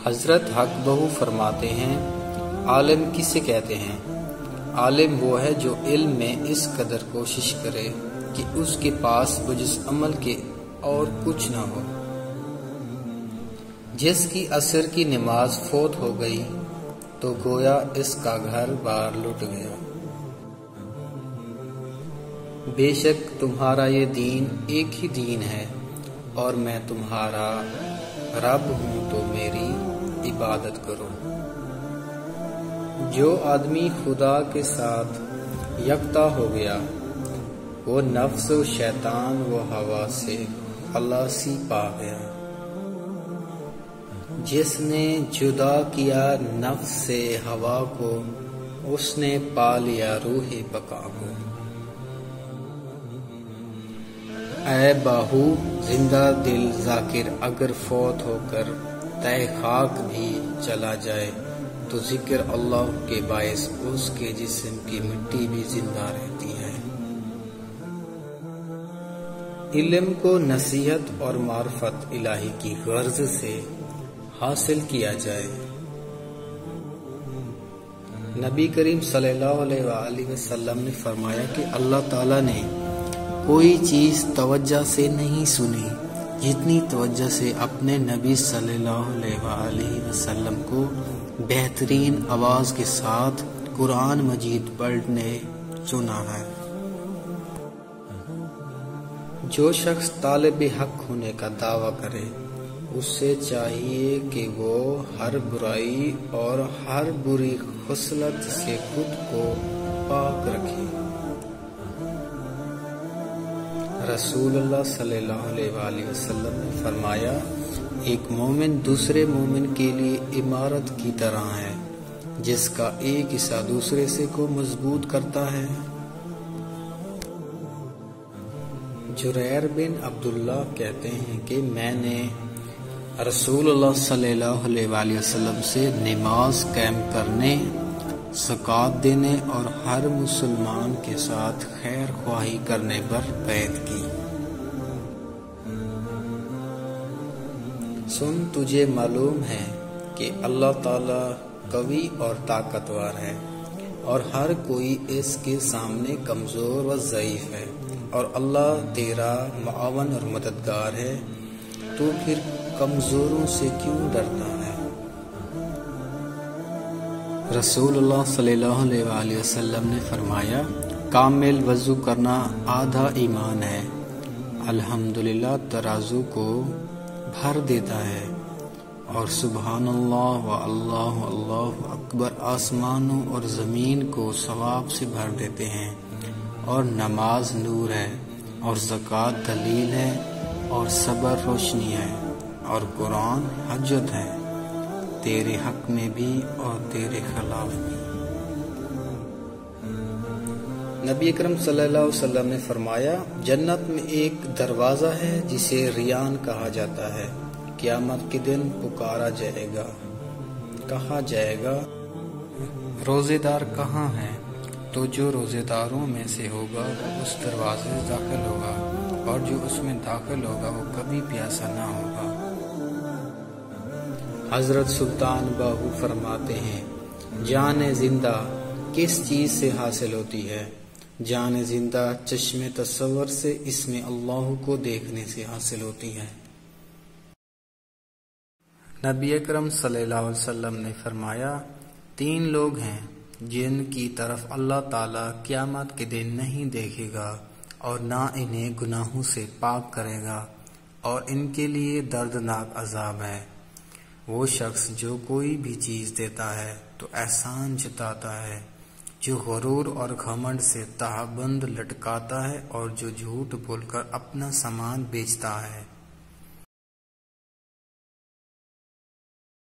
حضرت حق بہو فرماتے ہیں، عالم کسے کہتے ہیں؟ عالم وہ ہے جو علم میں اس قدر کوشش کرے کہ اس کے پاس بجز عمل کے اور کچھ نہ ہو۔ جس کی عصر کی نماز فوت ہو گئی تو گویا اس کا گھر بار لٹ گیا۔ بے شک تمہارا یہ دین ایک ہی دین ہے اور میں تمہارا رب ہوں تو میری عبادت کرو۔ جو آدمی خدا کے ساتھ یکتا ہو گیا وہ نفس و شیطان و ہوا سے خلاصی پا گیا۔ جس نے جدا کیا نفس سے ہوا کو اس نے پا لیا روح بقا کو۔ اے باہو زندہ دل ذاکر اگر فوت ہو کر تہ خاک بھی چلا جائے تو ذکر اللہ کے باعث اس کے جسم کی مٹی بھی زندہ رہتی ہے۔ علم کو نصیحت اور معرفت الہی کی غرض سے حاصل کیا جائے۔ نبی کریم صلی اللہ علیہ وآلہ وسلم نے فرمایا کہ اللہ تعالیٰ نے کوئی چیز توجہ سے نہیں سنی جتنی توجہ سے اپنے نبی صلی اللہ علیہ وآلہ وسلم کو بہترین آواز کے ساتھ قرآن مجید پڑھنے سنا ہے۔ جو شخص طالب حق ہونے کا دعویٰ کرے اس سے چاہیے کہ وہ ہر برائی اور ہر بری خصلت سے خود کو پاک رکھے۔ رسول اللہ صلی اللہ علیہ وآلہ وسلم نے فرمایا، ایک مومن دوسرے مومن کے لیے عمارت کی طرح ہے جس کا ایک حصہ دوسرے سے کو مضبوط کرتا ہے۔ جریر بن عبداللہ کہتے ہیں کہ میں نے رسول اللہ صلی اللہ علیہ وآلہ وسلم سے نماز قائم کرنے، زکوٰۃ دینے اور ہر مسلمان کے ساتھ خیر خواہی کرنے پر بیعت کی۔ سن تجھے معلوم ہے کہ اللہ تعالی قوی اور طاقتور ہے اور ہر کوئی اس کے سامنے کمزور و ضعیف ہے، اور اللہ تیرا معاون اور مددگار ہے، تو پھر کمزوروں سے کیوں ڈرتا ہے؟ رسول اللہ صلی اللہ علیہ وآلہ وسلم نے فرمایا، کامل وضو کرنا آدھا ایمان ہے۔ الحمدللہ ترازو کو بھر دیتا ہے، اور سبحان اللہ و اللہ اللہ اکبر آسمانوں اور زمین کو ثواب سے بھر دیتے ہیں، اور نماز نور ہے، اور زکوٰۃ دلیل ہے، اور صبر روشنی ہے، اور قرآن حجت ہے، تیرے حق میں بھی اور تیرے خلاف بھی۔ نبی اکرم صلی اللہ علیہ وسلم نے فرمایا، جنت میں ایک دروازہ ہے جسے ریان کہا جاتا ہے، قیامت کے دن پکارا جائے گا، کہا جائے گا روزے دار کہاں ہے؟ تو جو روزے داروں میں سے ہوگا وہ اس دروازے سے داخل ہوگا، اور جو اس میں داخل ہوگا وہ کبھی پیاسا نہ ہوگا۔ حضرت سلطان باہو فرماتے ہیں، جان زندہ کس چیز سے حاصل ہوتی ہے؟ جان زندہ چشم تصور سے، اس میں اللہ کو دیکھنے سے حاصل ہوتی ہے۔ نبی اکرم صلی اللہ علیہ وسلم نے فرمایا، 3 لوگ ہیں جن کی طرف اللہ تعالیٰ قیامت کے دن نہیں دیکھے گا اور نہ انہیں گناہوں سے پاک کرے گا، اور ان کے لیے دردناک عذاب ہے۔ وہ شخص جو کوئی بھی چیز دیتا ہے تو احسان جتاتا ہے، جو غرور اور گھمنڈ سے تہبند لٹکاتا ہے، اور جو جھوٹ بول کر اپنا سامان بیچتا ہے۔